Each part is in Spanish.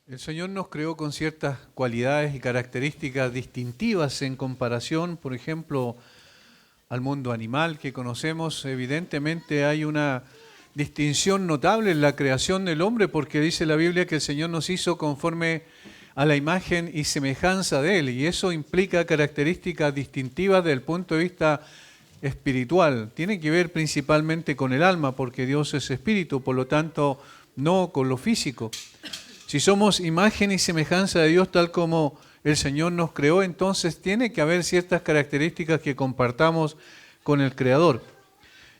El Señor nos creó con ciertas cualidades y características distintivas en comparación, por ejemplo, al mundo animal que conocemos. Evidentemente hay una distinción notable en la creación del hombre, porque dice la Biblia que el Señor nos hizo conforme a la imagen y semejanza de Él, y eso implica características distintivas desde el punto de vista espiritual. Tiene que ver principalmente con el alma, porque Dios es espíritu, por lo tanto, no con lo físico. Si somos imagen y semejanza de Dios tal como el Señor nos creó, entonces tiene que haber ciertas características que compartamos con el Creador.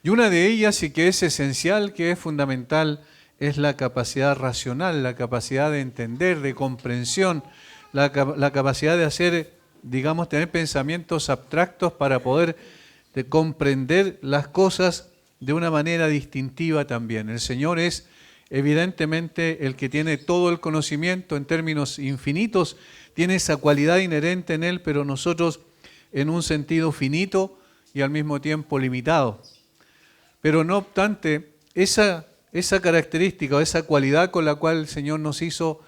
Y una de ellas, y que es esencial, que es fundamental, es la capacidad racional, la capacidad de entender, de comprensión, la capacidad de hacer, digamos, tener pensamientos abstractos para poder comprender las cosas de una manera distintiva también. El Señor es evidentemente el que tiene todo el conocimiento en términos infinitos, tiene esa cualidad inherente en Él, pero nosotros en un sentido finito y al mismo tiempo limitado. Pero no obstante, esa característica o esa cualidad con la cual el Señor nos hizo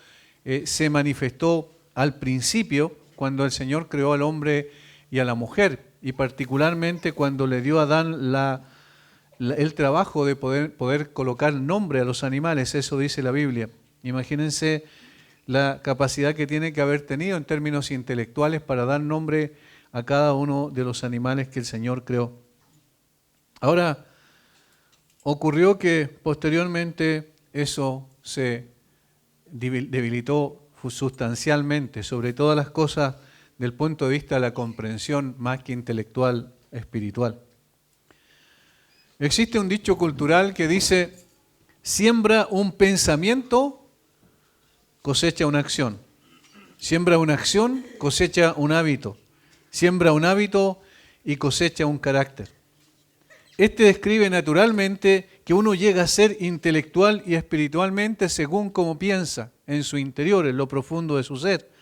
se manifestó al principio cuando el Señor creó al hombre y a la mujer, y particularmente cuando le dio a Adán el trabajo de poder colocar nombre a los animales. Eso dice la Biblia. Imagínense la capacidad que tiene que haber tenido en términos intelectuales para dar nombre a cada uno de los animales que el Señor creó. Ahora, ocurrió que posteriormente eso se debilitó sustancialmente, sobre todas las cosas del punto de vista de la comprensión más que intelectual, espiritual. Existe un dicho cultural que dice: siembra un pensamiento, cosecha una acción. Siembra una acción, cosecha un hábito. Siembra un hábito y cosecha un carácter. Este describe naturalmente que uno llega a ser intelectual y espiritualmente según como piensa en su interior, en lo profundo de su ser.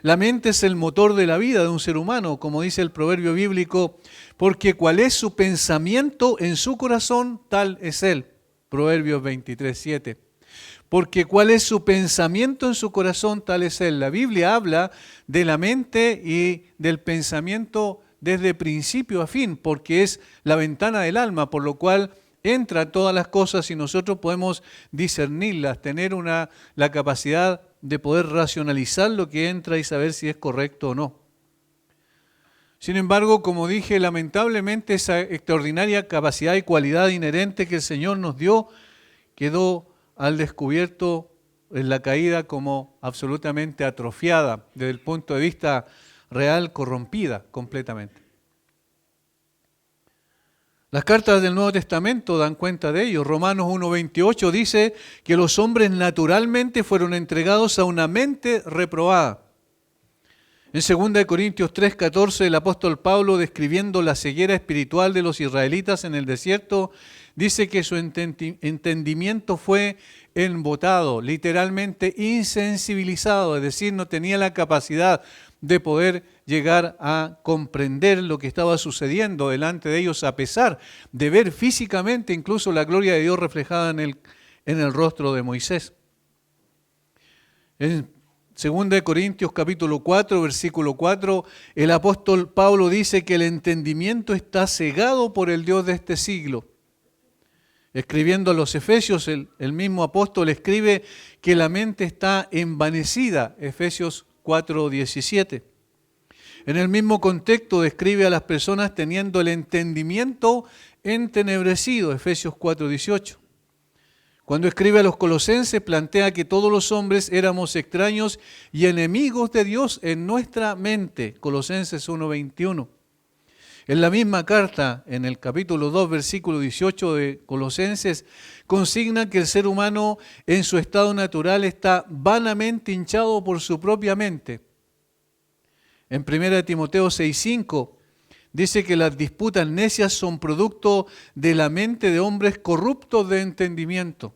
La mente es el motor de la vida de un ser humano, como dice el proverbio bíblico, porque cual es su pensamiento en su corazón, tal es él. Proverbios 23:7. Porque cual es su pensamiento en su corazón, tal es él. La Biblia habla de la mente y del pensamiento desde principio a fin, porque es la ventana del alma, por lo cual entra todas las cosas y nosotros podemos discernirlas, tener la capacidad de poder racionalizar lo que entra y saber si es correcto o no. Sin embargo, como dije, lamentablemente esa extraordinaria capacidad y cualidad inherente que el Señor nos dio quedó al descubierto en la caída como absolutamente atrofiada, desde el punto de vista real, corrompida completamente. Las cartas del Nuevo Testamento dan cuenta de ello. Romanos 1:28 dice que los hombres naturalmente fueron entregados a una mente reprobada. En 2 Corintios 3:14, el apóstol Pablo, describiendo la ceguera espiritual de los israelitas en el desierto, dice que su entendimiento fue embotado, literalmente insensibilizado, es decir, no tenía la capacidad de poder llegar a comprender lo que estaba sucediendo delante de ellos, a pesar de ver físicamente incluso la gloria de Dios reflejada en el rostro de Moisés. En 2 Corintios capítulo 4, versículo 4, el apóstol Pablo dice que el entendimiento está cegado por el Dios de este siglo. Escribiendo a los Efesios, el mismo apóstol escribe que la mente está envanecida, Efesios 4:17. En el mismo contexto describe a las personas teniendo el entendimiento entenebrecido, Efesios 4:18. Cuando escribe a los Colosenses plantea que todos los hombres éramos extraños y enemigos de Dios en nuestra mente, Colosenses 1:21. En la misma carta, en el capítulo 2, versículo 18 de Colosenses, consigna que el ser humano en su estado natural está vanamente hinchado por su propia mente. En 1 Timoteo 6:5 dice que las disputas necias son producto de la mente de hombres corruptos de entendimiento.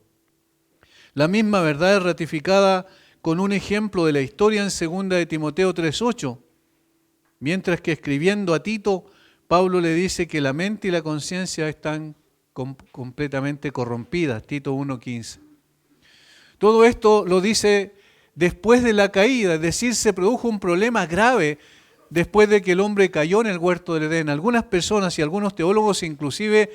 La misma verdad es ratificada con un ejemplo de la historia en 2 Timoteo 3:8, mientras que escribiendo a Tito, Pablo le dice que la mente y la conciencia están completamente corrompidas, Tito 1:15. Todo esto lo dice después de la caída, es decir, se produjo un problema grave después de que el hombre cayó en el huerto del Edén. Algunas personas y algunos teólogos inclusive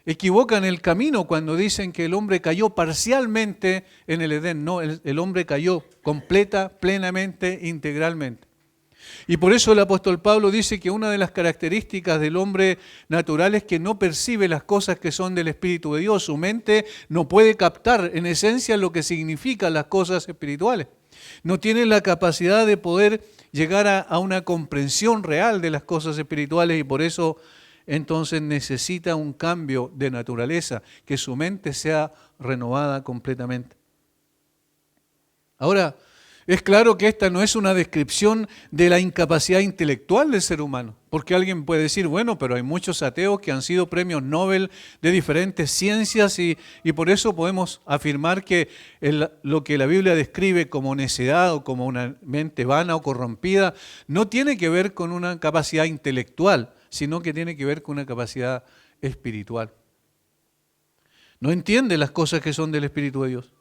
equivocan el camino cuando dicen que el hombre cayó parcialmente en el Edén. No, el hombre cayó completa, plenamente, integralmente. Y por eso el apóstol Pablo dice que una de las características del hombre natural es que no percibe las cosas que son del Espíritu de Dios. Su mente no puede captar en esencia lo que significan las cosas espirituales. No tiene la capacidad de poder llegar a una comprensión real de las cosas espirituales y por eso entonces necesita un cambio de naturaleza, que su mente sea renovada completamente. Ahora, es claro que esta no es una descripción de la incapacidad intelectual del ser humano, porque alguien puede decir, bueno, pero hay muchos ateos que han sido premios Nobel de diferentes ciencias y por eso podemos afirmar que lo que la Biblia describe como necedad o como una mente vana o corrompida no tiene que ver con una capacidad intelectual, sino que tiene que ver con una capacidad espiritual. No entiende las cosas que son del Espíritu de Dios.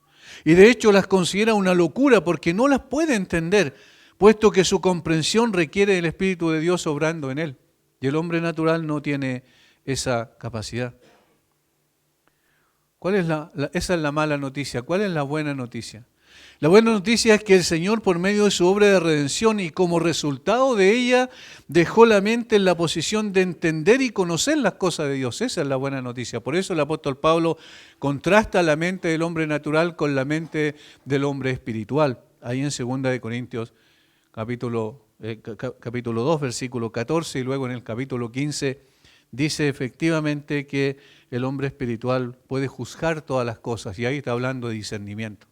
Y de hecho las considera una locura porque no las puede entender, puesto que su comprensión requiere del Espíritu de Dios obrando en él. Y el hombre natural no tiene esa capacidad. Esa es la mala noticia. ¿Cuál es la buena noticia? La buena noticia es que el Señor, por medio de su obra de redención y como resultado de ella, dejó la mente en la posición de entender y conocer las cosas de Dios. Esa es la buena noticia. Por eso el apóstol Pablo contrasta la mente del hombre natural con la mente del hombre espiritual. Ahí en 2 de Corintios, capítulo 2, versículo 14, y luego en el capítulo 15, dice efectivamente que el hombre espiritual puede juzgar todas las cosas, y ahí está hablando de discernimiento.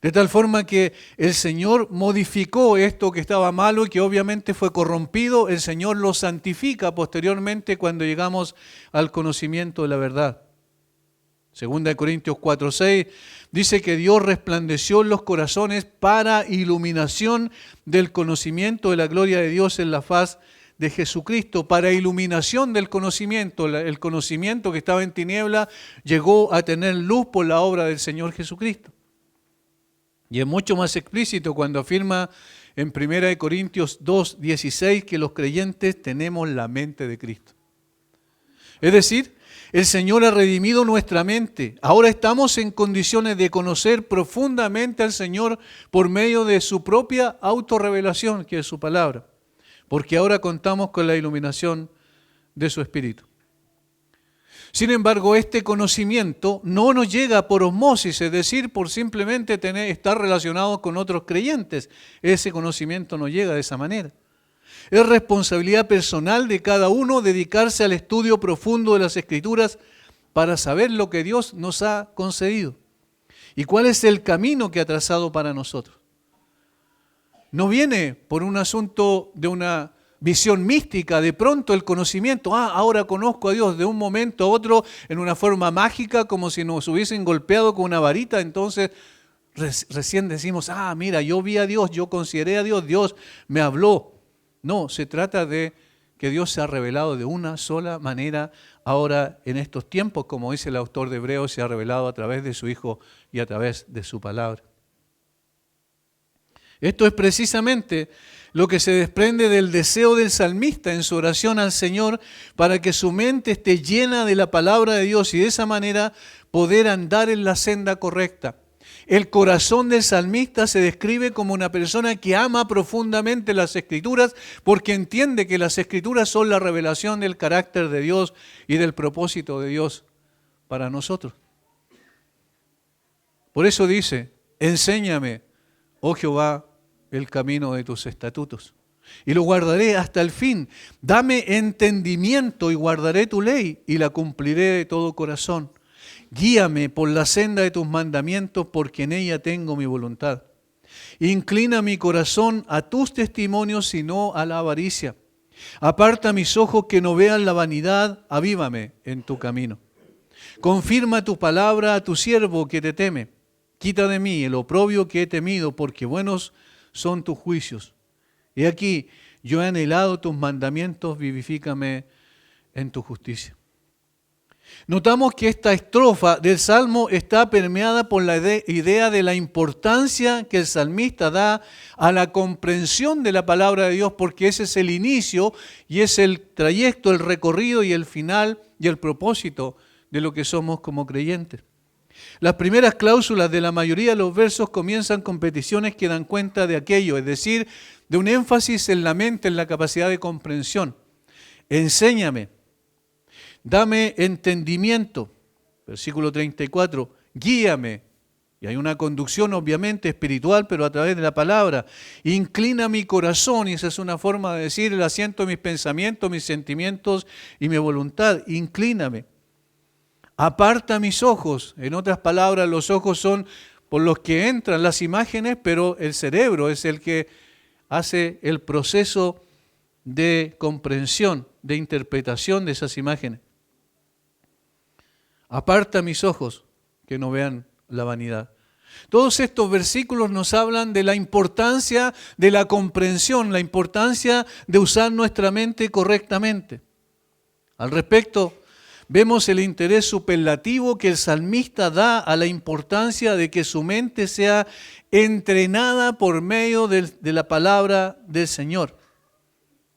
De tal forma que el Señor modificó esto que estaba malo y que obviamente fue corrompido, el Señor lo santifica posteriormente cuando llegamos al conocimiento de la verdad. 2 Corintios 4:6 dice que Dios resplandeció en los corazones para iluminación del conocimiento de la gloria de Dios en la faz de Jesucristo, para iluminación del conocimiento. El conocimiento que estaba en tiniebla llegó a tener luz por la obra del Señor Jesucristo. Y es mucho más explícito cuando afirma en 1 Corintios 2:16 que los creyentes tenemos la mente de Cristo. Es decir, el Señor ha redimido nuestra mente. Ahora estamos en condiciones de conocer profundamente al Señor por medio de su propia autorrevelación, que es su palabra. Porque ahora contamos con la iluminación de su Espíritu. Sin embargo, este conocimiento no nos llega por osmosis, es decir, por simplemente estar relacionados con otros creyentes. Ese conocimiento no llega de esa manera. Es responsabilidad personal de cada uno dedicarse al estudio profundo de las Escrituras para saber lo que Dios nos ha concedido y cuál es el camino que ha trazado para nosotros. No viene por un asunto de una visión mística, de pronto el conocimiento, ahora conozco a Dios de un momento a otro en una forma mágica, como si nos hubiesen golpeado con una varita, entonces recién decimos, mira, yo vi a Dios, yo consideré a Dios, Dios me habló. No, se trata de que Dios se ha revelado de una sola manera ahora en estos tiempos, como dice el autor de Hebreos, se ha revelado a través de su Hijo y a través de su palabra. Esto es precisamente lo que se desprende del deseo del salmista en su oración al Señor para que su mente esté llena de la palabra de Dios y de esa manera poder andar en la senda correcta. El corazón del salmista se describe como una persona que ama profundamente las Escrituras porque entiende que las Escrituras son la revelación del carácter de Dios y del propósito de Dios para nosotros. Por eso dice, enséñame, oh Jehová, el camino de tus estatutos, y lo guardaré hasta el fin. Dame entendimiento y guardaré tu ley, y la cumpliré de todo corazón. Guíame por la senda de tus mandamientos, porque en ella tengo mi voluntad. Inclina mi corazón a tus testimonios y no a la avaricia. Aparta mis ojos que no vean la vanidad, avívame en tu camino. Confirma tu palabra a tu siervo que te teme. Quita de mí el oprobio que he temido, porque buenos son tus juicios. Y aquí, yo he anhelado tus mandamientos, vivifícame en tu justicia. Notamos que esta estrofa del Salmo está permeada por la idea de la importancia que el salmista da a la comprensión de la palabra de Dios, porque ese es el inicio y es el trayecto, el recorrido y el final y el propósito de lo que somos como creyentes. Las primeras cláusulas de la mayoría de los versos comienzan con peticiones que dan cuenta de aquello, es decir, de un énfasis en la mente, en la capacidad de comprensión. Enséñame. Dame entendimiento, versículo 34, guíame. Y hay una conducción obviamente espiritual, pero a través de la palabra. Inclina mi corazón, y esa es una forma de decir el asiento de mis pensamientos, mis sentimientos y mi voluntad. Inclíname. Aparta mis ojos. En otras palabras, los ojos son por los que entran las imágenes, pero el cerebro es el que hace el proceso de comprensión, de interpretación de esas imágenes. Aparta mis ojos, que no vean la vanidad. Todos estos versículos nos hablan de la importancia de la comprensión, la importancia de usar nuestra mente correctamente. Al respecto, vemos el interés superlativo que el salmista da a la importancia de que su mente sea entrenada por medio de la palabra del Señor.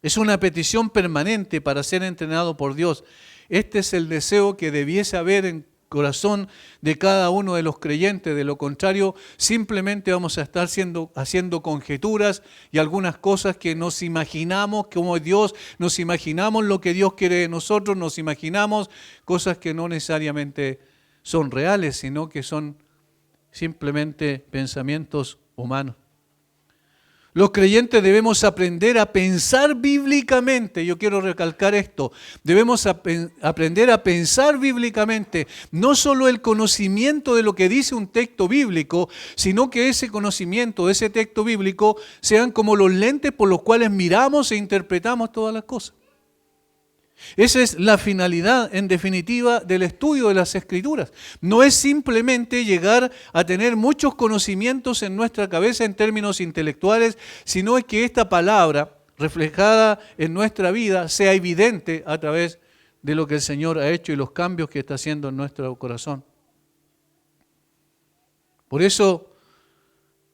Es una petición permanente para ser entrenado por Dios. Este es el deseo que debiese haber en el corazón de cada uno de los creyentes. De lo contrario, simplemente vamos a estar haciendo conjeturas y algunas cosas que nos imaginamos como es Dios, nos imaginamos lo que Dios quiere de nosotros, nos imaginamos cosas que no necesariamente son reales, sino que son simplemente pensamientos humanos. Los creyentes debemos aprender a pensar bíblicamente. Yo quiero recalcar esto. Debemos aprender a pensar bíblicamente. No solo el conocimiento de lo que dice un texto bíblico, sino que ese conocimiento de ese texto bíblico sean como los lentes por los cuales miramos e interpretamos todas las cosas. Esa es la finalidad, en definitiva, del estudio de las Escrituras. No es simplemente llegar a tener muchos conocimientos en nuestra cabeza en términos intelectuales, sino es que esta palabra, reflejada en nuestra vida, sea evidente a través de lo que el Señor ha hecho y los cambios que está haciendo en nuestro corazón. Por eso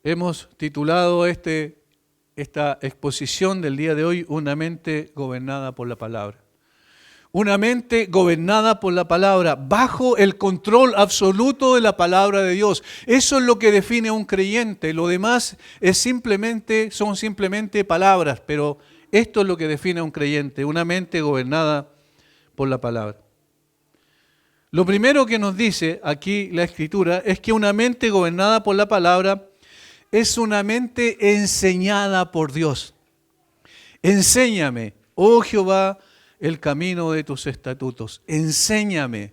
hemos titulado esta exposición del día de hoy, Una mente gobernada por la palabra. Una mente gobernada por la palabra, bajo el control absoluto de la palabra de Dios. Eso es lo que define a un creyente. Lo demás son simplemente palabras, pero esto es lo que define a un creyente, una mente gobernada por la palabra. Lo primero que nos dice aquí la Escritura es que una mente gobernada por la palabra es una mente enseñada por Dios. Enséñame, oh Jehová, el camino de tus estatutos. Enséñame.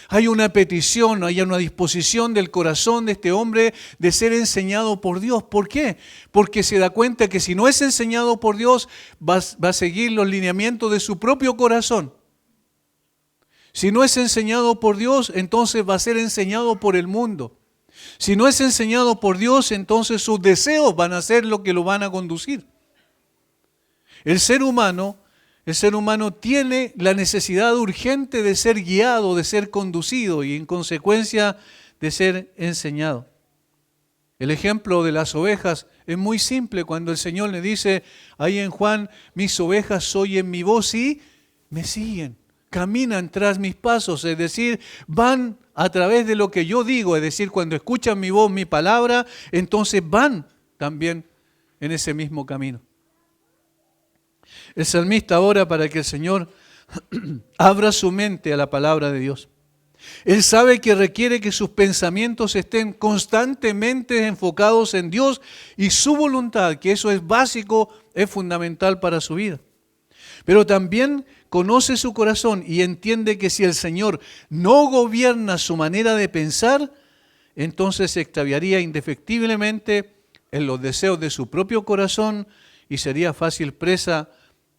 Hay una petición, hay una disposición del corazón de este hombre de ser enseñado por Dios. ¿Por qué? Porque se da cuenta que si no es enseñado por Dios, va a seguir los lineamientos de su propio corazón. Si no es enseñado por Dios, entonces va a ser enseñado por el mundo. Si no es enseñado por Dios, entonces sus deseos van a ser lo que lo van a conducir. El ser humano tiene la necesidad urgente de ser guiado, de ser conducido y en consecuencia de ser enseñado. El ejemplo de las ovejas es muy simple cuando el Señor le dice ahí en Juan, mis ovejas oyen mi voz y me siguen, caminan tras mis pasos, es decir, van a través de lo que yo digo, es decir, cuando escuchan mi voz, mi palabra, entonces van también en ese mismo camino. El salmista ora para que el Señor abra su mente a la palabra de Dios. Él sabe que requiere que sus pensamientos estén constantemente enfocados en Dios y su voluntad, que eso es básico, es fundamental para su vida. Pero también conoce su corazón y entiende que si el Señor no gobierna su manera de pensar, entonces se extraviaría indefectiblemente en los deseos de su propio corazón y sería fácil presa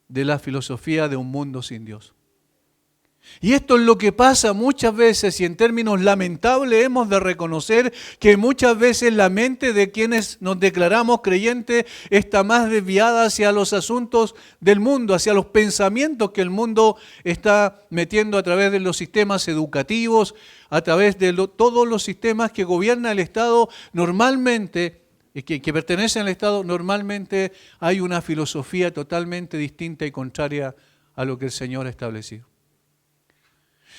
de la filosofía de un mundo sin Dios. Y esto es lo que pasa muchas veces, y en términos lamentables hemos de reconocer que muchas veces la mente de quienes nos declaramos creyentes está más desviada hacia los asuntos del mundo, hacia los pensamientos que el mundo está metiendo a través de los sistemas educativos, a través de todos los sistemas que gobierna el Estado. Normalmente, que pertenecen al Estado, normalmente hay una filosofía totalmente distinta y contraria a lo que el Señor ha establecido.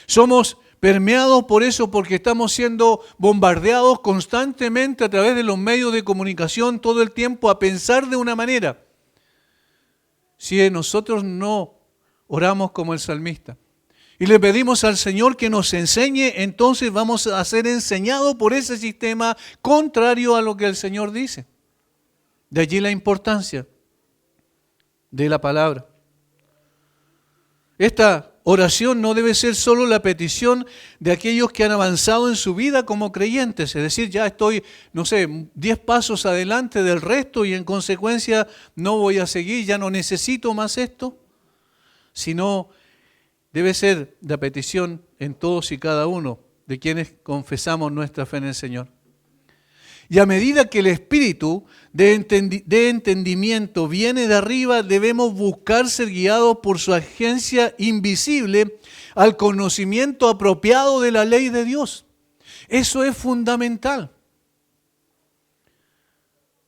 Somos permeados por eso, porque estamos siendo bombardeados constantemente a través de los medios de comunicación todo el tiempo a pensar de una manera. Si nosotros no oramos como el salmista y le pedimos al Señor que nos enseñe, entonces vamos a ser enseñados por ese sistema contrario a lo que el Señor dice. De allí la importancia de la palabra. Esta oración no debe ser solo la petición de aquellos que han avanzado en su vida como creyentes, es decir, ya estoy, 10 pasos adelante del resto y en consecuencia no voy a seguir, ya no necesito más esto, sino debe ser la petición en todos y cada uno de quienes confesamos nuestra fe en el Señor. Y a medida que el espíritu de entendimiento viene de arriba, debemos buscar ser guiados por su agencia invisible al conocimiento apropiado de la ley de Dios. Eso es fundamental.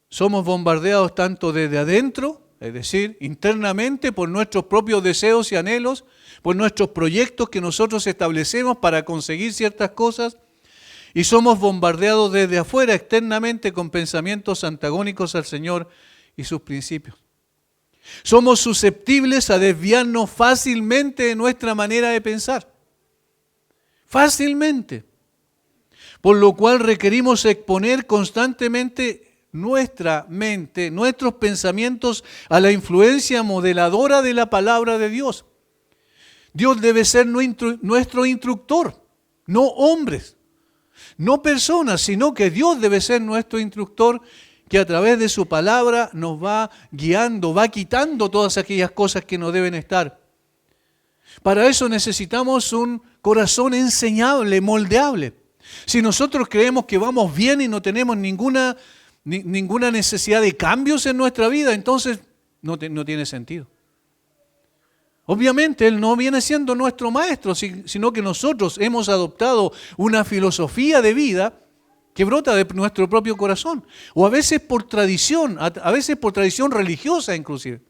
Somos bombardeados tanto desde adentro, es decir, internamente, por nuestros propios deseos y anhelos, por nuestros proyectos que nosotros establecemos para conseguir ciertas cosas, y somos bombardeados desde afuera, externamente, con pensamientos antagónicos al Señor y sus principios. Somos susceptibles a desviarnos fácilmente de nuestra manera de pensar. Fácilmente. Por lo cual requerimos exponer constantemente nuestra mente, nuestros pensamientos a la influencia modeladora de la palabra de Dios. Dios debe ser nuestro instructor, no hombres. No personas, sino que Dios debe ser nuestro instructor, que a través de su palabra nos va guiando, va quitando todas aquellas cosas que no deben estar. Para eso necesitamos un corazón enseñable, moldeable. Si nosotros creemos que vamos bien y no tenemos ninguna necesidad de cambios en nuestra vida, entonces no tiene sentido. Obviamente Él no viene siendo nuestro maestro, sino que nosotros hemos adoptado una filosofía de vida que brota de nuestro propio corazón, o a veces por tradición, religiosa inclusive,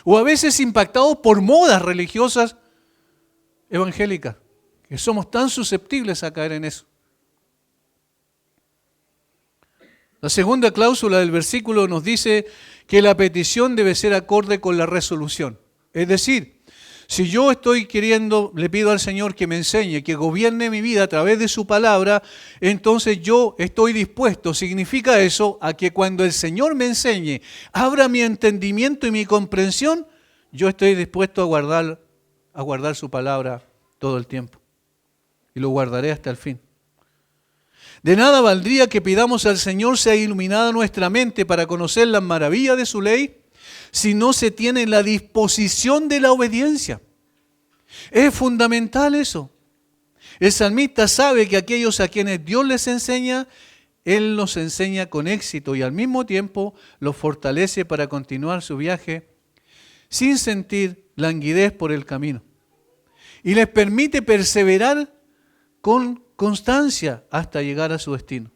o a veces impactados por modas religiosas evangélicas, que somos tan susceptibles a caer en eso. La segunda cláusula del versículo nos dice que la petición debe ser acorde con la resolución. Es decir, si yo le pido al Señor que me enseñe, que gobierne mi vida a través de su palabra, entonces yo estoy dispuesto. Significa eso a que cuando el Señor me enseñe, abra mi entendimiento y mi comprensión, yo estoy dispuesto a guardar su palabra todo el tiempo. Y lo guardaré hasta el fin. De nada valdría que pidamos al Señor sea iluminada nuestra mente para conocer las maravillas de su ley, si no se tiene la disposición de la obediencia. Es fundamental eso. El salmista sabe que aquellos a quienes Dios les enseña, Él los enseña con éxito y al mismo tiempo los fortalece para continuar su viaje sin sentir languidez por el camino. Y les permite perseverar con constancia hasta llegar a su destino.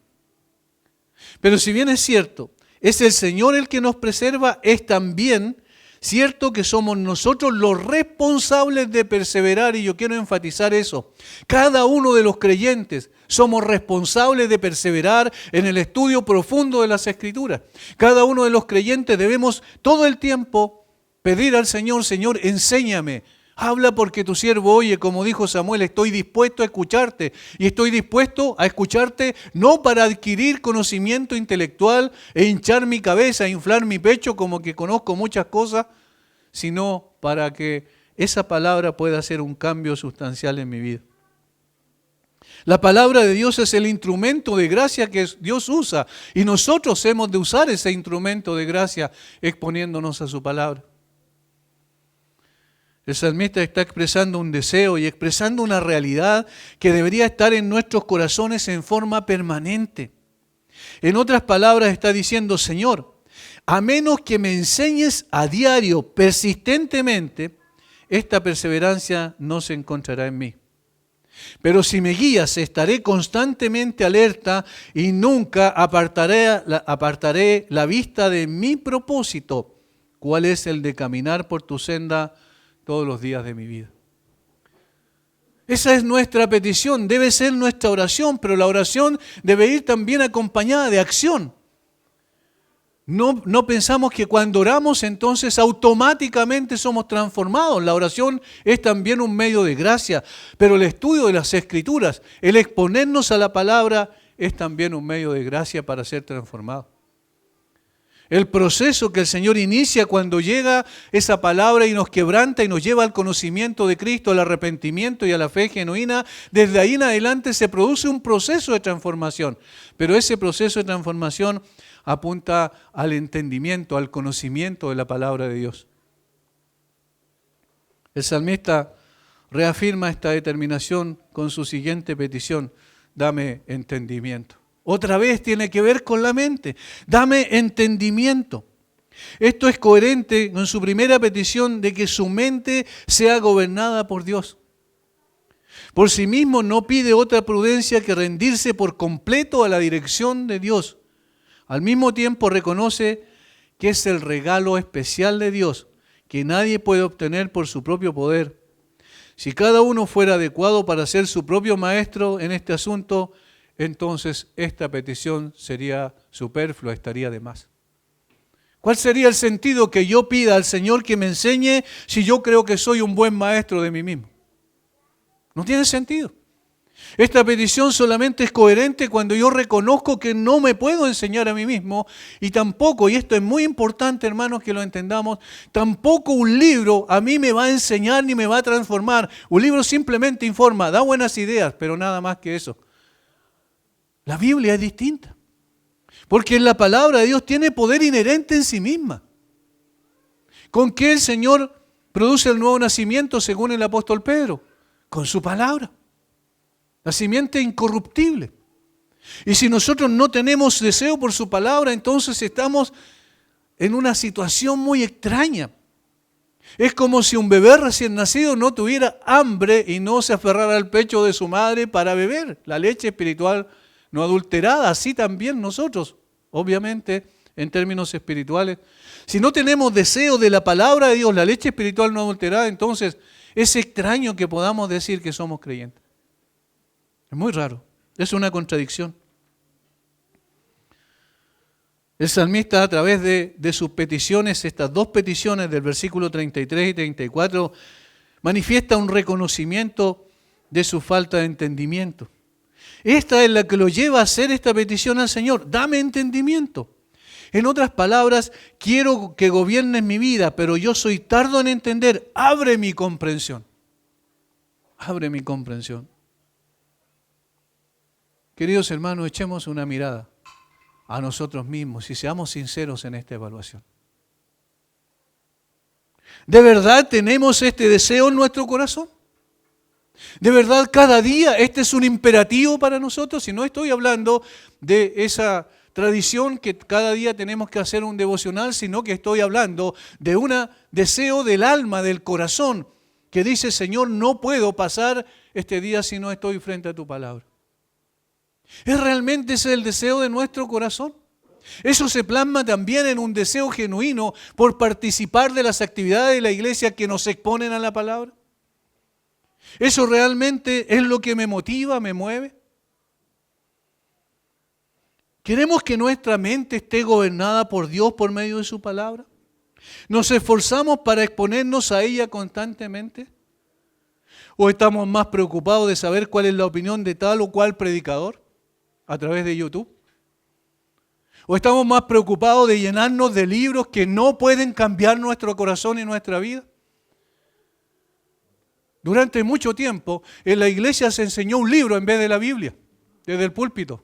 Pero si bien es cierto, es el Señor el que nos preserva, es también cierto que somos nosotros los responsables de perseverar, y yo quiero enfatizar eso. Cada uno de los creyentes somos responsables de perseverar en el estudio profundo de las Escrituras. Cada uno de los creyentes debemos todo el tiempo pedir al Señor: Señor, enséñame. Habla porque tu siervo oye, como dijo Samuel, estoy dispuesto a escucharte. Y estoy dispuesto a escucharte no para adquirir conocimiento intelectual e hinchar mi cabeza, inflar mi pecho como que conozco muchas cosas, sino para que esa palabra pueda hacer un cambio sustancial en mi vida. La palabra de Dios es el instrumento de gracia que Dios usa, y nosotros hemos de usar ese instrumento de gracia exponiéndonos a su palabra. El salmista está expresando un deseo y expresando una realidad que debería estar en nuestros corazones en forma permanente. En otras palabras está diciendo: Señor, a menos que me enseñes a diario, persistentemente, esta perseverancia no se encontrará en mí. Pero si me guías, estaré constantemente alerta y nunca apartaré la vista de mi propósito, cuál es el de caminar por tu senda todos los días de mi vida. Esa es nuestra petición, debe ser nuestra oración, pero la oración debe ir también acompañada de acción. No pensamos que cuando oramos entonces automáticamente somos transformados. La oración es también un medio de gracia, pero el estudio de las Escrituras, el exponernos a la palabra, es también un medio de gracia para ser transformados. El proceso que el Señor inicia cuando llega esa palabra y nos quebranta y nos lleva al conocimiento de Cristo, al arrepentimiento y a la fe genuina, desde ahí en adelante se produce un proceso de transformación. Pero ese proceso de transformación apunta al entendimiento, al conocimiento de la palabra de Dios. El salmista reafirma esta determinación con su siguiente petición: dame entendimiento. Otra vez tiene que ver con la mente. Dame entendimiento. Esto es coherente con su primera petición de que su mente sea gobernada por Dios. Por sí mismo no pide otra prudencia que rendirse por completo a la dirección de Dios. Al mismo tiempo reconoce que es el regalo especial de Dios, que nadie puede obtener por su propio poder. Si cada uno fuera adecuado para ser su propio maestro en este asunto, entonces esta petición sería superflua, estaría de más. ¿Cuál sería el sentido que yo pida al Señor que me enseñe si yo creo que soy un buen maestro de mí mismo? No tiene sentido. Esta petición solamente es coherente cuando yo reconozco que no me puedo enseñar a mí mismo y tampoco, y esto es muy importante, hermanos, que lo entendamos, tampoco un libro a mí me va a enseñar ni me va a transformar. Un libro simplemente informa, da buenas ideas, pero nada más que eso. La Biblia es distinta, porque la palabra de Dios tiene poder inherente en sí misma. ¿Con qué el Señor produce el nuevo nacimiento según el apóstol Pedro? Con su palabra. La simiente incorruptible. Y si nosotros no tenemos deseo por su palabra, entonces estamos en una situación muy extraña. Es como si un bebé recién nacido no tuviera hambre y no se aferrara al pecho de su madre para beber la leche espiritual no adulterada. Así también nosotros, obviamente, en términos espirituales. Si no tenemos deseo de la palabra de Dios, la leche espiritual no adulterada, entonces es extraño que podamos decir que somos creyentes. Es muy raro, es una contradicción. El salmista, a través de sus peticiones, estas dos peticiones del versículo 33 y 34, manifiesta un reconocimiento de su falta de entendimiento. Esta es la que lo lleva a hacer esta petición al Señor: dame entendimiento. En otras palabras, quiero que gobiernes mi vida, pero yo soy tardo en entender. Abre mi comprensión. Abre mi comprensión. Queridos hermanos, echemos una mirada a nosotros mismos y seamos sinceros en esta evaluación. ¿De verdad tenemos este deseo en nuestro corazón? ¿De verdad cada día este es un imperativo para nosotros? Y no estoy hablando de esa tradición que cada día tenemos que hacer un devocional, sino que estoy hablando de un deseo del alma, del corazón, que dice: Señor, no puedo pasar este día si no estoy frente a tu palabra. ¿Es realmente ese el deseo de nuestro corazón? Eso se plasma también en un deseo genuino por participar de las actividades de la iglesia que nos exponen a la palabra. ¿Eso realmente es lo que me motiva, me mueve? ¿Queremos que nuestra mente esté gobernada por Dios por medio de su palabra? ¿Nos esforzamos para exponernos a ella constantemente? ¿O estamos más preocupados de saber cuál es la opinión de tal o cual predicador a través de YouTube? ¿O estamos más preocupados de llenarnos de libros que no pueden cambiar nuestro corazón y nuestra vida? Durante mucho tiempo en la iglesia se enseñó un libro en vez de la Biblia, desde el púlpito.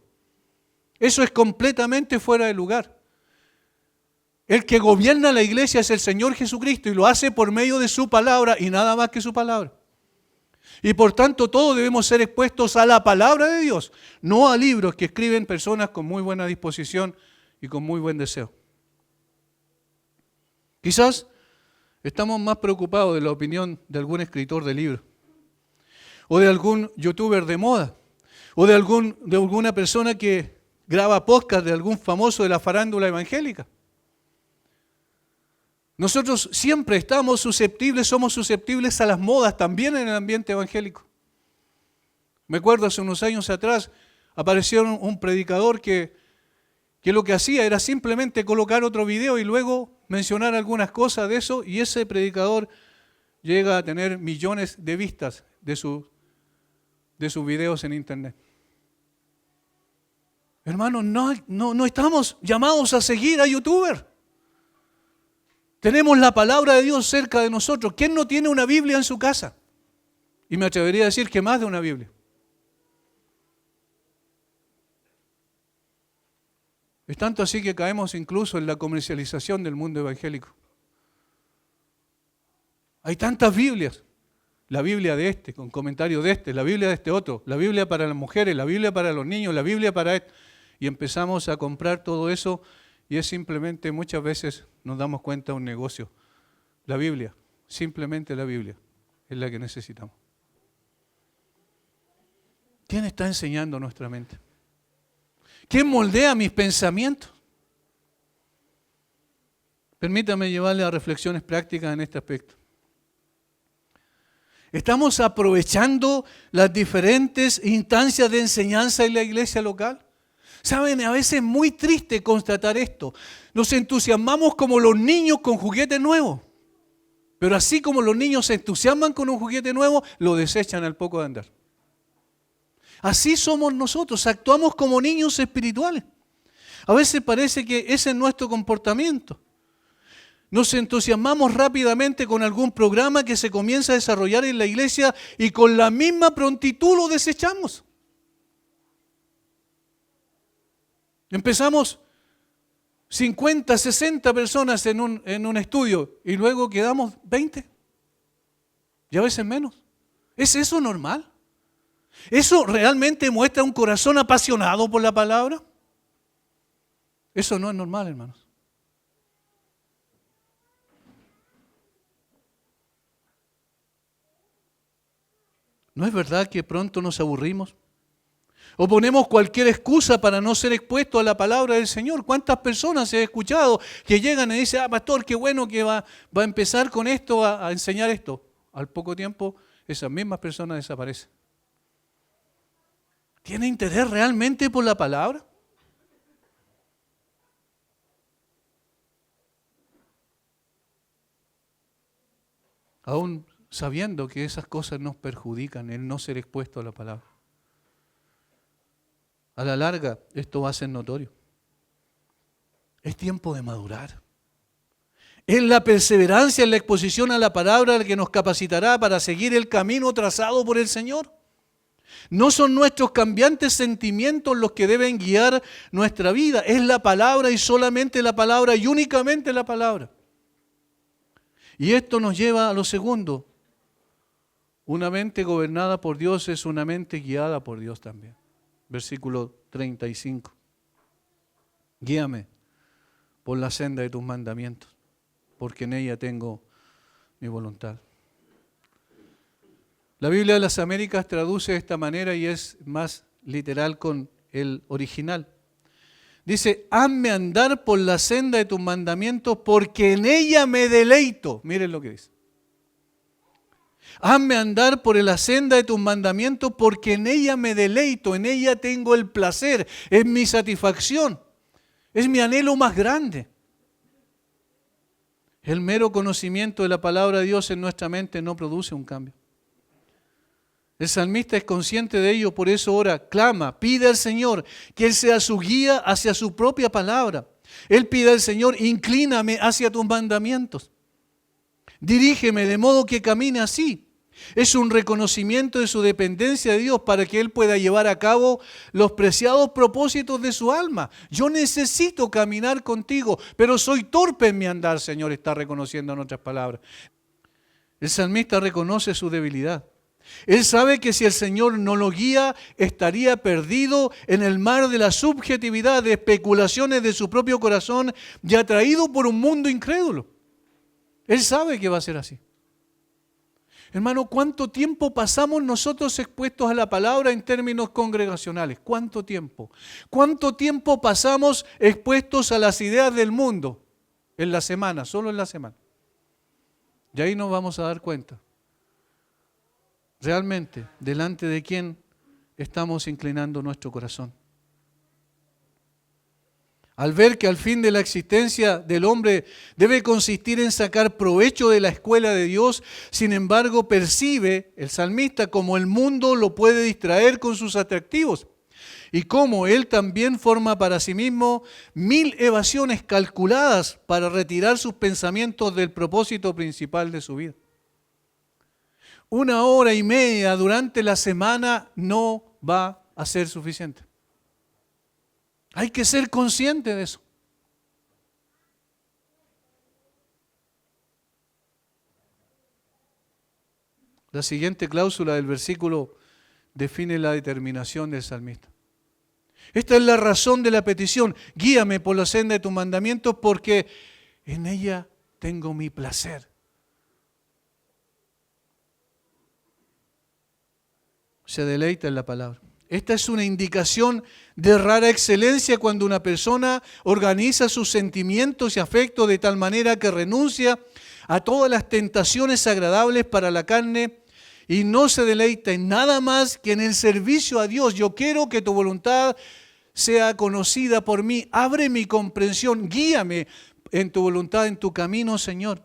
Eso es completamente fuera de lugar. El que gobierna la iglesia es el Señor Jesucristo y lo hace por medio de su palabra y nada más que su palabra. Y por tanto todos debemos ser expuestos a la palabra de Dios, no a libros que escriben personas con muy buena disposición y con muy buen deseo. Quizás estamos más preocupados de la opinión de algún escritor de libros, o de algún youtuber de moda, o de alguna persona que graba podcast de algún famoso de la farándula evangélica. Nosotros siempre somos susceptibles a las modas, también en el ambiente evangélico. Me acuerdo hace unos años atrás, apareció un predicador que lo que hacía era simplemente colocar otro video y luego mencionar algunas cosas de eso, y ese predicador llega a tener millones de vistas de sus videos en internet. Hermanos, no estamos llamados a seguir a youtubers. Tenemos la palabra de Dios cerca de nosotros. ¿Quién no tiene una Biblia en su casa? Y me atrevería a decir que más de una Biblia. Es tanto así que caemos incluso en la comercialización del mundo evangélico. Hay tantas Biblias. La Biblia de este, con comentarios de este, la Biblia de este otro, la Biblia para las mujeres, la Biblia para los niños, la Biblia para este. Y empezamos a comprar todo eso y es simplemente, muchas veces nos damos cuenta, un negocio. La Biblia, simplemente la Biblia, es la que necesitamos. ¿Quién está enseñando nuestra mente? ¿Quién moldea mis pensamientos? Permítame llevarle a reflexiones prácticas en este aspecto. ¿Estamos aprovechando las diferentes instancias de enseñanza en la iglesia local? Saben, a veces es muy triste constatar esto. Nos entusiasmamos como los niños con juguetes nuevos. Pero así como los niños se entusiasman con un juguete nuevo, lo desechan al poco de andar. Así somos nosotros, actuamos como niños espirituales. A veces parece que ese es nuestro comportamiento. Nos entusiasmamos rápidamente con algún programa que se comienza a desarrollar en la iglesia y con la misma prontitud lo desechamos. Empezamos 50, 60 personas en un estudio y luego quedamos 20 y a veces menos. ¿Es eso normal? ¿Eso realmente muestra un corazón apasionado por la palabra? Eso no es normal, hermanos. ¿No es verdad que pronto nos aburrimos? O ponemos cualquier excusa para no ser expuestos a la palabra del Señor. ¿Cuántas personas he escuchado que llegan y dicen, pastor, qué bueno que va a empezar con esto, a enseñar esto? Al poco tiempo, esas mismas personas desaparecen. ¿Tiene interés realmente por la palabra? Aún sabiendo que esas cosas nos perjudican, el no ser expuesto a la palabra. A la larga, esto va a ser notorio. Es tiempo de madurar. Es la perseverancia en la exposición a la palabra la que nos capacitará para seguir el camino trazado por el Señor. No son nuestros cambiantes sentimientos los que deben guiar nuestra vida. Es la palabra y solamente la palabra y únicamente la palabra. Y esto nos lleva a lo segundo. Una mente gobernada por Dios es una mente guiada por Dios también. Versículo 35. Guíame por la senda de tus mandamientos, porque en ella tengo mi voluntad. La Biblia de las Américas traduce de esta manera y es más literal con el original. Dice, hazme andar por la senda de tus mandamientos, porque en ella me deleito. Miren lo que dice. Hazme andar por la senda de tus mandamientos, porque en ella me deleito, en ella tengo el placer, es mi satisfacción, es mi anhelo más grande. El mero conocimiento de la palabra de Dios en nuestra mente no produce un cambio. El salmista es consciente de ello, por eso ora, clama, pide al Señor que Él sea su guía hacia su propia palabra. Él pide al Señor, inclíname hacia tus mandamientos. Dirígeme de modo que camine así. Es un reconocimiento de su dependencia de Dios para que Él pueda llevar a cabo los preciados propósitos de su alma. Yo necesito caminar contigo, pero soy torpe en mi andar, Señor, está reconociendo en otras palabras. El salmista reconoce su debilidad. Él sabe que si el Señor no lo guía, estaría perdido en el mar de la subjetividad, de especulaciones de su propio corazón y atraído por un mundo incrédulo. Él sabe que va a ser así. Hermano, ¿cuánto tiempo pasamos nosotros expuestos a la palabra en términos congregacionales? ¿Cuánto tiempo? ¿Cuánto tiempo pasamos expuestos a las ideas del mundo en la semana, solo en la semana? Y ahí nos vamos a dar cuenta. Realmente, delante de quién estamos inclinando nuestro corazón. Al ver que al fin de la existencia del hombre debe consistir en sacar provecho de la escuela de Dios, sin embargo percibe el salmista como el mundo lo puede distraer con sus atractivos y cómo él también forma para sí mismo 1000 evasiones calculadas para retirar sus pensamientos del propósito principal de su vida. 1 hora y media durante la semana no va a ser suficiente. Hay que ser consciente de eso. La siguiente cláusula del versículo define la determinación del salmista. Esta es la razón de la petición. Guíame por la senda de tus mandamientos porque en ella tengo mi placer. Se deleita en la palabra. Esta es una indicación de rara excelencia cuando una persona organiza sus sentimientos y afectos de tal manera que renuncia a todas las tentaciones agradables para la carne y no se deleita en nada más que en el servicio a Dios. Yo quiero que tu voluntad sea conocida por mí. Abre mi comprensión, guíame en tu voluntad, en tu camino, Señor.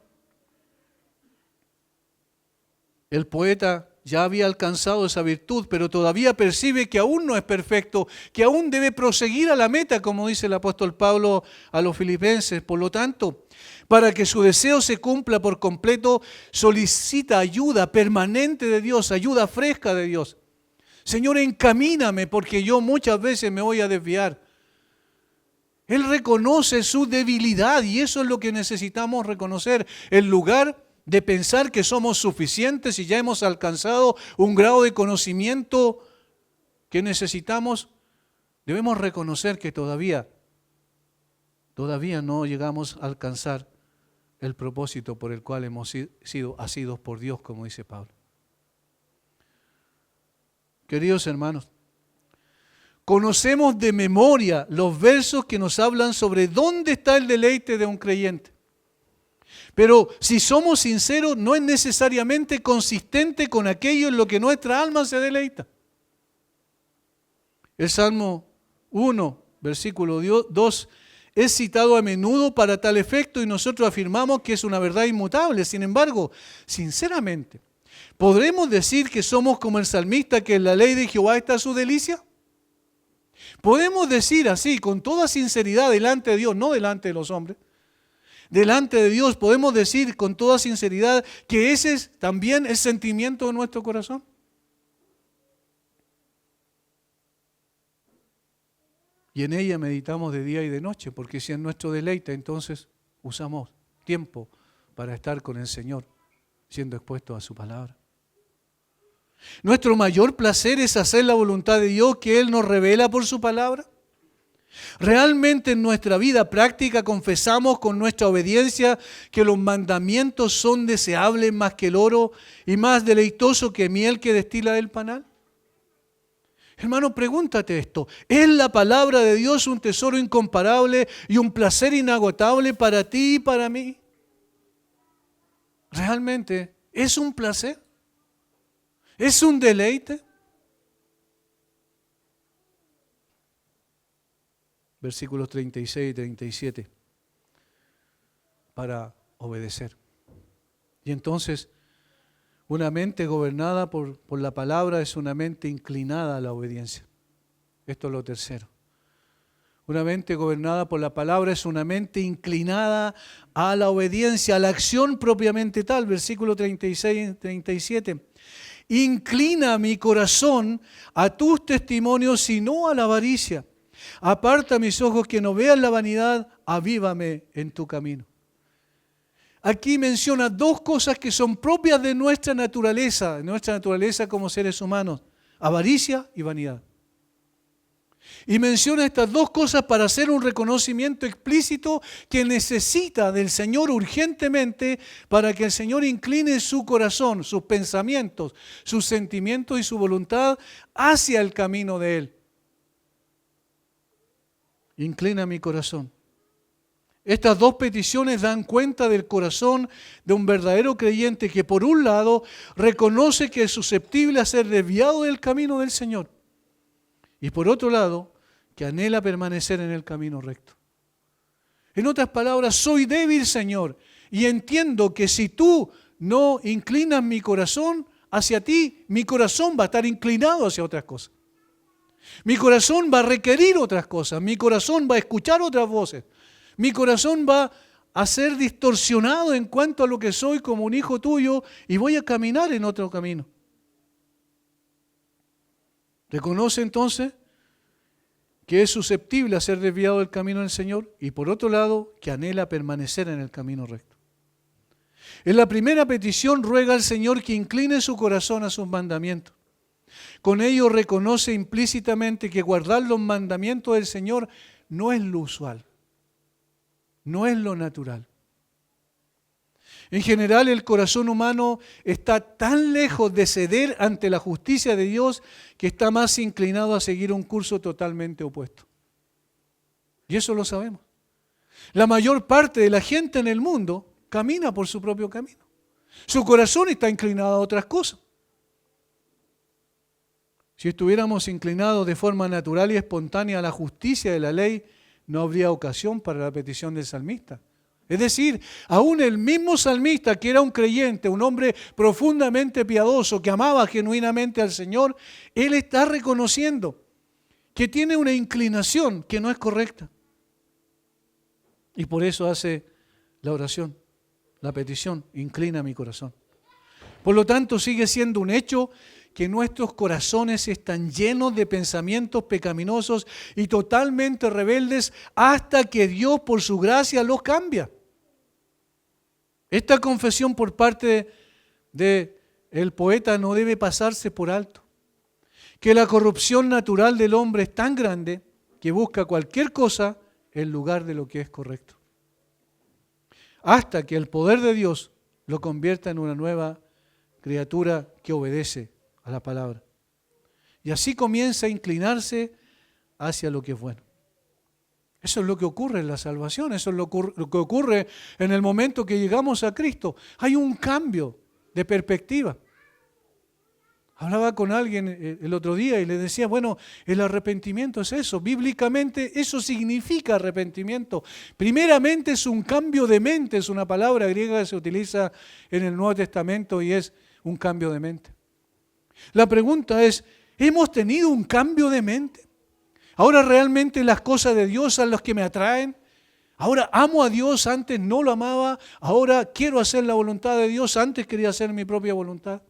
El poeta ya había alcanzado esa virtud, pero todavía percibe que aún no es perfecto, que aún debe proseguir a la meta, como dice el apóstol Pablo a los filipenses. Por lo tanto, para que su deseo se cumpla por completo, solicita ayuda permanente de Dios, ayuda fresca de Dios. Señor, encamíname porque yo muchas veces me voy a desviar. Él reconoce su debilidad y eso es lo que necesitamos reconocer. En lugar de pensar que somos suficientes y ya hemos alcanzado un grado de conocimiento que necesitamos, debemos reconocer que todavía no llegamos a alcanzar el propósito por el cual hemos sido asidos por Dios, como dice Pablo. Queridos hermanos, conocemos de memoria los versos que nos hablan sobre dónde está el deleite de un creyente. Pero si somos sinceros, no es necesariamente consistente con aquello en lo que nuestra alma se deleita. El Salmo 1, versículo 2, es citado a menudo para tal efecto y nosotros afirmamos que es una verdad inmutable. Sin embargo, sinceramente, ¿podremos decir que somos como el salmista, que en la ley de Jehová está su delicia? ¿Podemos decir así, con toda sinceridad, delante de Dios, no delante de los hombres? Delante de Dios podemos decir con toda sinceridad que ese es también el sentimiento de nuestro corazón. Y en ella meditamos de día y de noche, porque si es nuestro deleite, entonces usamos tiempo para estar con el Señor, siendo expuestos a su palabra. Nuestro mayor placer es hacer la voluntad de Dios que Él nos revela por su palabra. Realmente en nuestra vida práctica confesamos con nuestra obediencia que los mandamientos son deseables más que el oro y más deleitoso que miel que destila del panal. Hermano, pregúntate esto. ¿Es la palabra de Dios un tesoro incomparable y un placer inagotable para ti y para mí? ¿Realmente es un placer? ¿Es un deleite? Versículos 36 y 37, para obedecer. Y entonces, una mente gobernada por la palabra es una mente inclinada a la obediencia. Esto es lo tercero. Una mente gobernada por la palabra es una mente inclinada a la obediencia, a la acción propiamente tal. Versículo 36 y 37. Inclina mi corazón a tus testimonios y no a la avaricia. Aparta mis ojos que no vean la vanidad, avívame en tu camino. Aquí menciona dos cosas que son propias de nuestra naturaleza como seres humanos: avaricia y vanidad. Y menciona estas dos cosas para hacer un reconocimiento explícito que necesita del Señor urgentemente para que el Señor incline su corazón, sus pensamientos, sus sentimientos y su voluntad hacia el camino de Él. Inclina mi corazón. Estas dos peticiones dan cuenta del corazón de un verdadero creyente que, por un lado, reconoce que es susceptible a ser desviado del camino del Señor, y por otro lado, que anhela permanecer en el camino recto. En otras palabras, soy débil, Señor, y entiendo que si tú no inclinas mi corazón hacia ti, mi corazón va a estar inclinado hacia otras cosas. Mi corazón va a requerir otras cosas, mi corazón va a escuchar otras voces, mi corazón va a ser distorsionado en cuanto a lo que soy como un hijo tuyo y voy a caminar en otro camino. Reconoce entonces que es susceptible a ser desviado del camino del Señor y por otro lado que anhela permanecer en el camino recto. En la primera petición ruega al Señor que incline su corazón a sus mandamientos. Con ello reconoce implícitamente que guardar los mandamientos del Señor no es lo usual, no es lo natural. En general, el corazón humano está tan lejos de ceder ante la justicia de Dios que está más inclinado a seguir un curso totalmente opuesto. Y eso lo sabemos. La mayor parte de la gente en el mundo camina por su propio camino. Su corazón está inclinado a otras cosas. Si estuviéramos inclinados de forma natural y espontánea a la justicia de la ley, no habría ocasión para la petición del salmista. Es decir, aún el mismo salmista, que era un creyente, un hombre profundamente piadoso, que amaba genuinamente al Señor, él está reconociendo que tiene una inclinación que no es correcta. Y por eso hace la oración, la petición: inclina mi corazón. Por lo tanto, sigue siendo un hecho que nuestros corazones están llenos de pensamientos pecaminosos y totalmente rebeldes hasta que Dios, por su gracia, los cambia. Esta confesión por parte del poeta no debe pasarse por alto. Que la corrupción natural del hombre es tan grande que busca cualquier cosa en lugar de lo que es correcto, hasta que el poder de Dios lo convierta en una nueva criatura que obedece a la palabra. Y así comienza a inclinarse hacia lo que es bueno. Eso es lo que ocurre en la salvación, eso es lo que ocurre en el momento que llegamos a Cristo. Hay un cambio de perspectiva. Hablaba con alguien el otro día y le decía, bueno, el arrepentimiento es eso. Bíblicamente eso significa arrepentimiento. Primeramente es un cambio de mente, es una palabra griega que se utiliza en el Nuevo Testamento y es un cambio de mente. La pregunta es, ¿hemos tenido un cambio de mente? Ahora realmente las cosas de Dios son las que me atraen. Ahora amo a Dios, antes no lo amaba. Ahora quiero hacer la voluntad de Dios, antes quería hacer mi propia voluntad.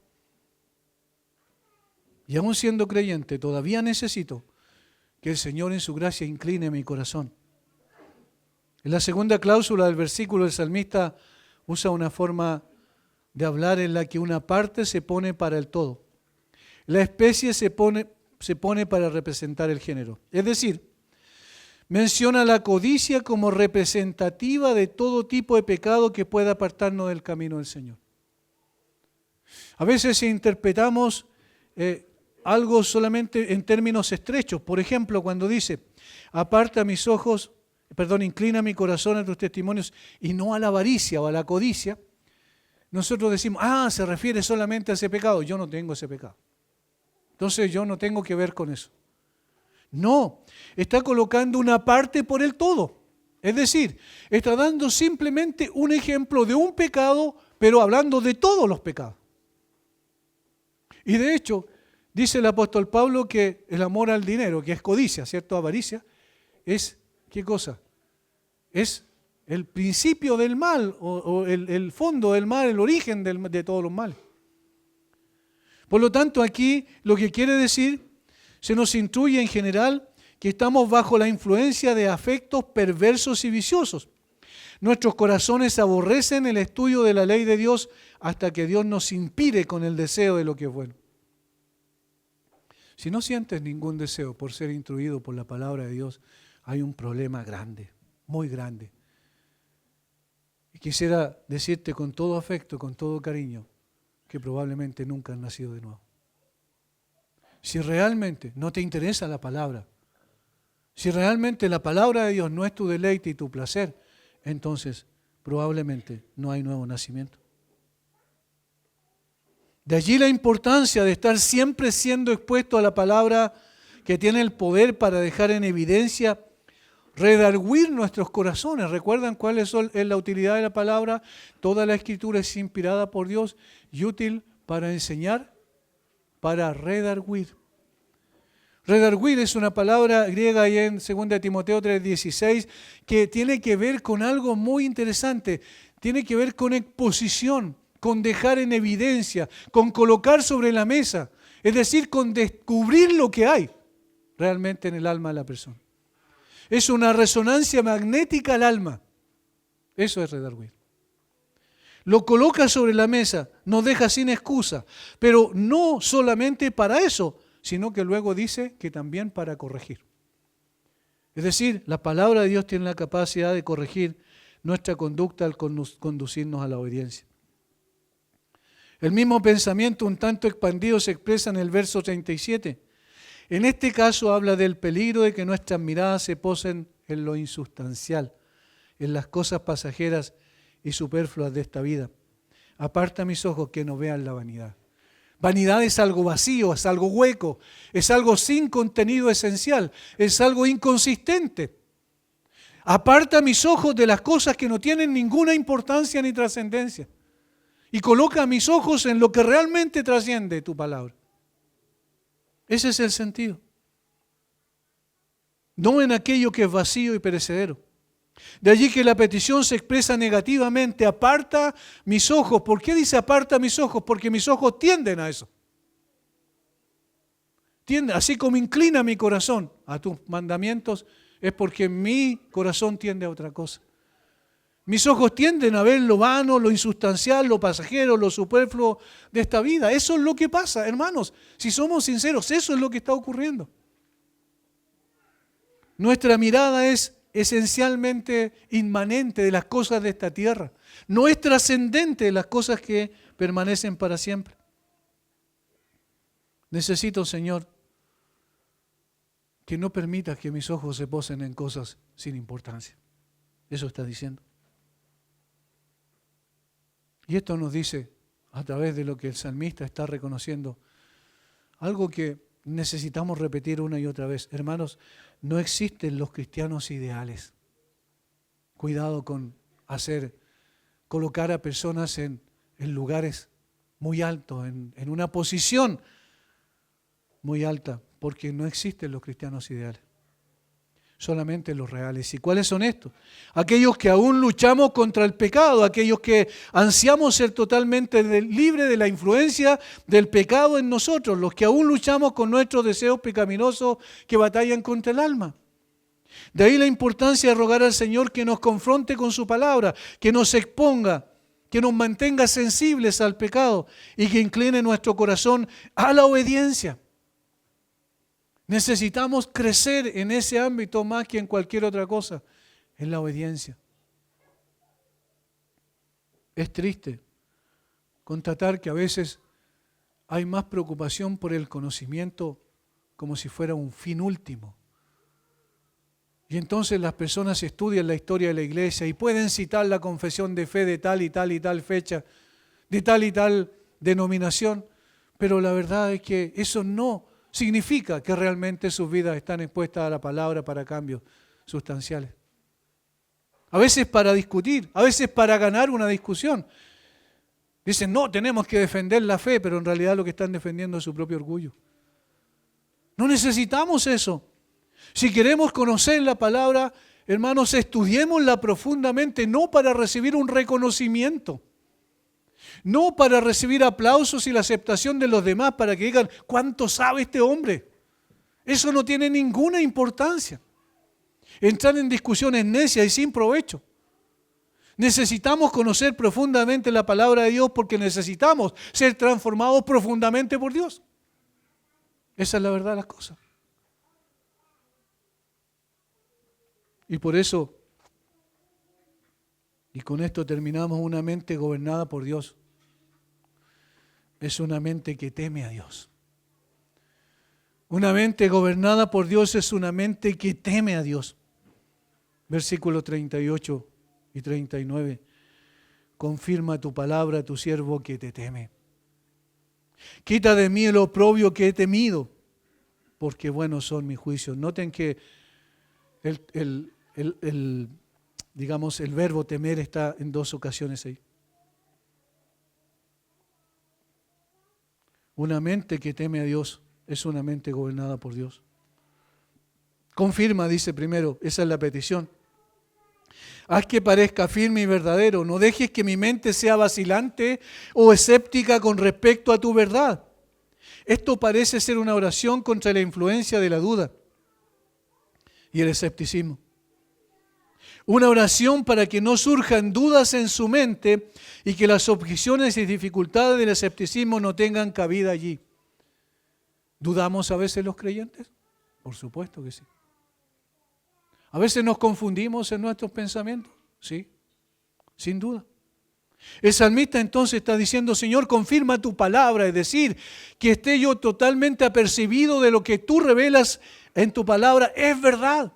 Y aún siendo creyente, todavía necesito que el Señor en su gracia incline mi corazón. En la segunda cláusula del versículo, el salmista usa una forma de hablar en la que una parte se pone para el todo. La especie se pone para representar el género. Es decir, menciona la codicia como representativa de todo tipo de pecado que pueda apartarnos del camino del Señor. A veces interpretamos algo solamente en términos estrechos. Por ejemplo, cuando dice, inclina mi corazón a tus testimonios y no a la avaricia o a la codicia, nosotros decimos, se refiere solamente a ese pecado. Yo no tengo ese pecado. Entonces yo no tengo que ver con eso. No, está colocando una parte por el todo. Es decir, está dando simplemente un ejemplo de un pecado, pero hablando de todos los pecados. Y de hecho, dice el apóstol Pablo que el amor al dinero, que es codicia, ¿cierto? Avaricia, es, ¿qué cosa? Es el principio del mal, o el fondo del mal, el origen de todos los males. Por lo tanto, aquí lo que quiere decir, se nos instruye en general que estamos bajo la influencia de afectos perversos y viciosos. Nuestros corazones aborrecen el estudio de la ley de Dios hasta que Dios nos inspire con el deseo de lo que es bueno. Si no sientes ningún deseo por ser instruido por la palabra de Dios, hay un problema grande, muy grande. Y quisiera decirte con todo afecto, con todo cariño, que probablemente nunca has nacido de nuevo. Si realmente no te interesa la palabra, si realmente la palabra de Dios no es tu deleite y tu placer, entonces probablemente no hay nuevo nacimiento. De allí la importancia de estar siempre siendo expuesto a la palabra que tiene el poder para dejar en evidencia, redarguir nuestros corazones. ¿Recuerdan cuál es la utilidad de la palabra? Toda la Escritura es inspirada por Dios y útil para enseñar, para redarguir. Redarguir es una palabra griega ahí en 2 Timoteo 3:16 que tiene que ver con algo muy interesante. Tiene que ver con exposición, con dejar en evidencia, con colocar sobre la mesa. Es decir, con descubrir lo que hay realmente en el alma de la persona. Es una resonancia magnética al alma. Eso es redarguir. Lo coloca sobre la mesa, nos deja sin excusa, pero no solamente para eso, sino que luego dice que también para corregir. Es decir, la palabra de Dios tiene la capacidad de corregir nuestra conducta al conducirnos a la obediencia. El mismo pensamiento un tanto expandido se expresa en el verso 37. En este caso habla del peligro de que nuestras miradas se posen en lo insustancial, en las cosas pasajeras y superfluas de esta vida. Aparta mis ojos que no vean la vanidad. Vanidad es algo vacío, es algo hueco, es algo sin contenido esencial, es algo inconsistente. Aparta mis ojos de las cosas que no tienen ninguna importancia ni trascendencia y coloca mis ojos en lo que realmente trasciende tu palabra. Ese es el sentido. No en aquello que es vacío y perecedero. De allí que la petición se expresa negativamente, aparta mis ojos. ¿Por qué dice aparta mis ojos? Porque mis ojos tienden a eso. Así como inclina mi corazón a tus mandamientos, es porque mi corazón tiende a otra cosa. Mis ojos tienden a ver lo vano, lo insustancial, lo pasajero, lo superfluo de esta vida. Eso es lo que pasa, hermanos. Si somos sinceros, eso es lo que está ocurriendo. Nuestra mirada es esencialmente inmanente de las cosas de esta tierra. No es trascendente de las cosas que permanecen para siempre. Necesito, Señor, que no permitas que mis ojos se posen en cosas sin importancia. Eso está diciendo. Y esto nos dice, a través de lo que el salmista está reconociendo, algo que necesitamos repetir una y otra vez. Hermanos, no existen los cristianos ideales. Cuidado con colocar a personas en lugares muy altos, en una posición muy alta, porque no existen los cristianos ideales. Solamente los reales. ¿Y cuáles son estos? Aquellos que aún luchamos contra el pecado, aquellos que ansiamos ser totalmente libres de la influencia del pecado en nosotros, los que aún luchamos con nuestros deseos pecaminosos que batallan contra el alma. De ahí la importancia de rogar al Señor que nos confronte con su palabra, que nos exponga, que nos mantenga sensibles al pecado y que incline nuestro corazón a la obediencia. Necesitamos crecer en ese ámbito más que en cualquier otra cosa, en la obediencia. Es triste constatar que a veces hay más preocupación por el conocimiento como si fuera un fin último. Y entonces las personas estudian la historia de la iglesia y pueden citar la confesión de fe de tal y tal y tal fecha, de tal y tal denominación, pero la verdad es que eso no significa que realmente sus vidas están expuestas a la palabra para cambios sustanciales. A veces para discutir, a veces para ganar una discusión. Dicen, no, tenemos que defender la fe, pero en realidad lo que están defendiendo es su propio orgullo. No necesitamos eso. Si queremos conocer la palabra, hermanos, estudiémosla profundamente, no para recibir un reconocimiento, No para recibir aplausos y la aceptación de los demás para que digan, ¿cuánto sabe este hombre? Eso no tiene ninguna importancia. Entrar en discusiones necias y sin provecho. Necesitamos conocer profundamente la palabra de Dios porque necesitamos ser transformados profundamente por Dios. Esa es la verdad de las cosas. Y por eso, y con esto terminamos, una mente gobernada por Dios es una mente que teme a Dios. Una mente gobernada por Dios es una mente que teme a Dios. Versículos 38 y 39. Confirma tu palabra a tu siervo que te teme. Quita de mí el oprobio que he temido, porque buenos son mis juicios. Noten que digamos, el verbo temer está en dos ocasiones ahí. Una mente que teme a Dios es una mente gobernada por Dios. Confirma, dice primero, esa es la petición. Haz que parezca firme y verdadero. No dejes que mi mente sea vacilante o escéptica con respecto a tu verdad. Esto parece ser una oración contra la influencia de la duda y el escepticismo. Una oración para que no surjan dudas en su mente y que las objeciones y dificultades del escepticismo no tengan cabida allí. ¿Dudamos a veces los creyentes? Por supuesto que sí. A veces nos confundimos en nuestros pensamientos, sí, sin duda. El salmista entonces está diciendo, Señor, confirma tu palabra, es decir, que esté yo totalmente apercibido de lo que tú revelas en tu palabra, es verdad.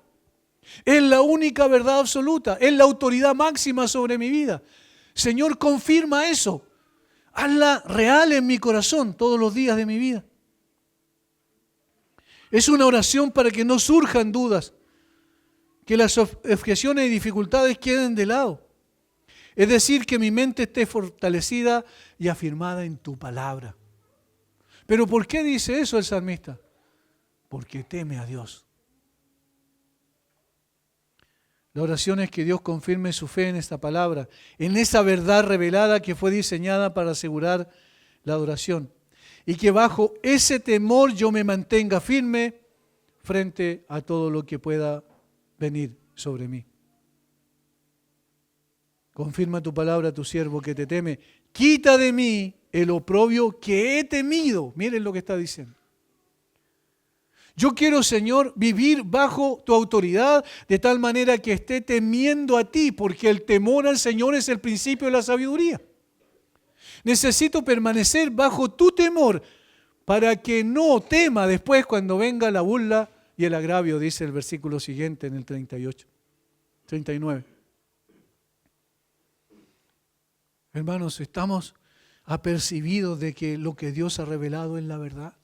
Es la única verdad absoluta, es la autoridad máxima sobre mi vida. Señor, confirma eso. Hazla real en mi corazón todos los días de mi vida. Es una oración para que no surjan dudas, que las objeciones y dificultades queden de lado. Es decir, que mi mente esté fortalecida y afirmada en tu palabra. ¿Pero por qué dice eso el salmista? Porque teme a Dios. La oración es que Dios confirme su fe en esta palabra, en esa verdad revelada que fue diseñada para asegurar la adoración. Y que bajo ese temor yo me mantenga firme frente a todo lo que pueda venir sobre mí. Confirma tu palabra a tu siervo que te teme. Quita de mí el oprobio que he temido. Miren lo que está diciendo. Yo quiero, Señor, vivir bajo tu autoridad de tal manera que esté temiendo a ti, porque el temor al Señor es el principio de la sabiduría. Necesito permanecer bajo tu temor para que no tema después cuando venga la burla y el agravio, dice el versículo siguiente en el 39. Hermanos, ¿estamos apercibidos de que lo que Dios ha revelado es la verdad?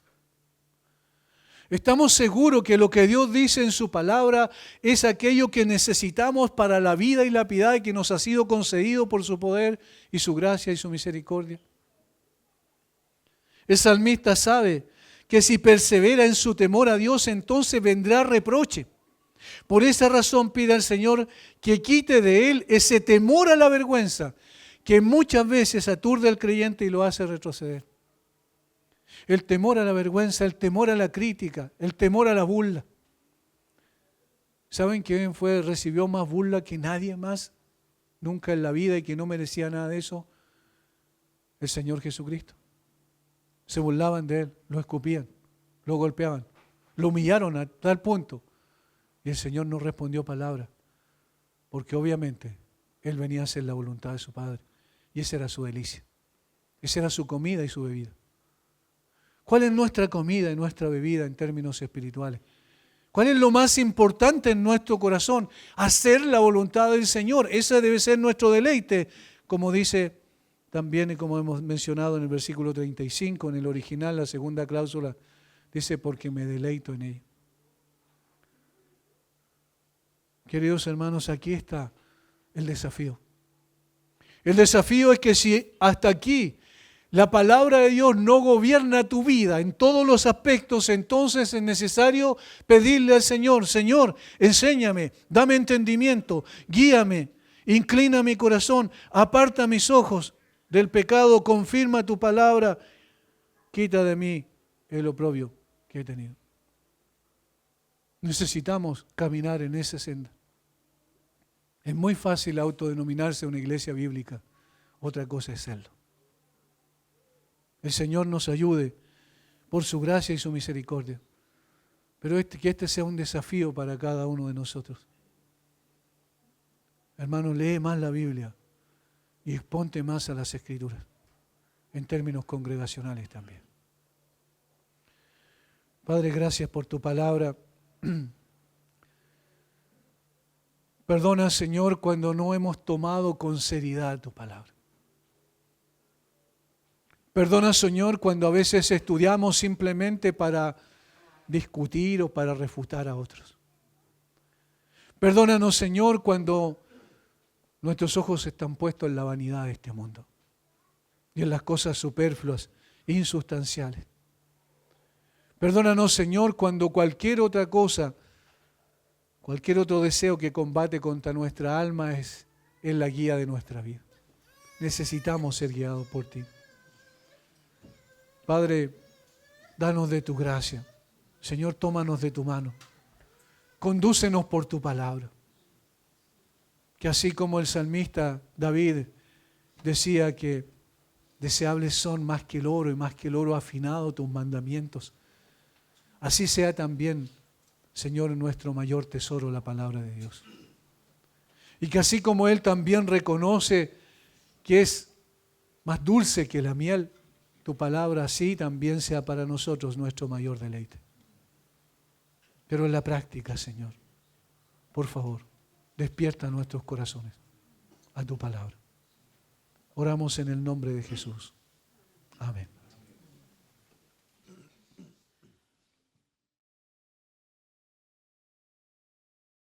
¿Estamos seguros que lo que Dios dice en su palabra es aquello que necesitamos para la vida y la piedad que nos ha sido concedido por su poder y su gracia y su misericordia? El salmista sabe que si persevera en su temor a Dios, entonces vendrá reproche. Por esa razón pide al Señor que quite de él ese temor a la vergüenza que muchas veces aturde al creyente y lo hace retroceder. El temor a la vergüenza, el temor a la crítica, el temor a la burla. ¿Saben quién recibió más burla que nadie más nunca en la vida y que no merecía nada de eso? El Señor Jesucristo. Se burlaban de Él, lo escupían, lo golpeaban, lo humillaron a tal punto. Y el Señor no respondió palabra, porque obviamente Él venía a hacer la voluntad de su Padre. Y esa era su delicia. Esa era su comida y su bebida. ¿Cuál es nuestra comida y nuestra bebida en términos espirituales? ¿Cuál es lo más importante en nuestro corazón? Hacer la voluntad del Señor. Ese debe ser nuestro deleite, como dice también y como hemos mencionado en el versículo 35, en el original, la segunda cláusula, dice, porque me deleito en ello. Queridos hermanos, aquí está el desafío. El desafío es que si hasta aquí la palabra de Dios no gobierna tu vida en todos los aspectos, entonces es necesario pedirle al Señor, Señor, enséñame, dame entendimiento, guíame, inclina mi corazón, aparta mis ojos del pecado, confirma tu palabra. Quita de mí el oprobio que he tenido. Necesitamos caminar en esa senda. Es muy fácil autodenominarse una iglesia bíblica. Otra cosa es serlo. El Señor nos ayude por su gracia y su misericordia. Pero que este sea un desafío para cada uno de nosotros. Hermano, lee más la Biblia y exponte más a las Escrituras, en términos congregacionales también. Padre, gracias por tu palabra. Perdona, Señor, cuando no hemos tomado con seriedad tu palabra. Perdona, Señor, cuando a veces estudiamos simplemente para discutir o para refutar a otros. Perdónanos, Señor, cuando nuestros ojos están puestos en la vanidad de este mundo y en las cosas superfluas, insustanciales. Perdónanos, Señor, cuando cualquier otra cosa, cualquier otro deseo que combate contra nuestra alma es la guía de nuestra vida. Necesitamos ser guiados por ti. Padre, danos de tu gracia. Señor, tómanos de tu mano. Condúcenos por tu palabra. Que así como el salmista David decía que deseables son más que el oro y más que el oro afinado tus mandamientos, así sea también, Señor, nuestro mayor tesoro, la palabra de Dios. Y que así como Él también reconoce que es más dulce que la miel, tu palabra así también sea para nosotros nuestro mayor deleite. Pero en la práctica, Señor, por favor, despierta nuestros corazones a tu palabra. Oramos en el nombre de Jesús. Amén.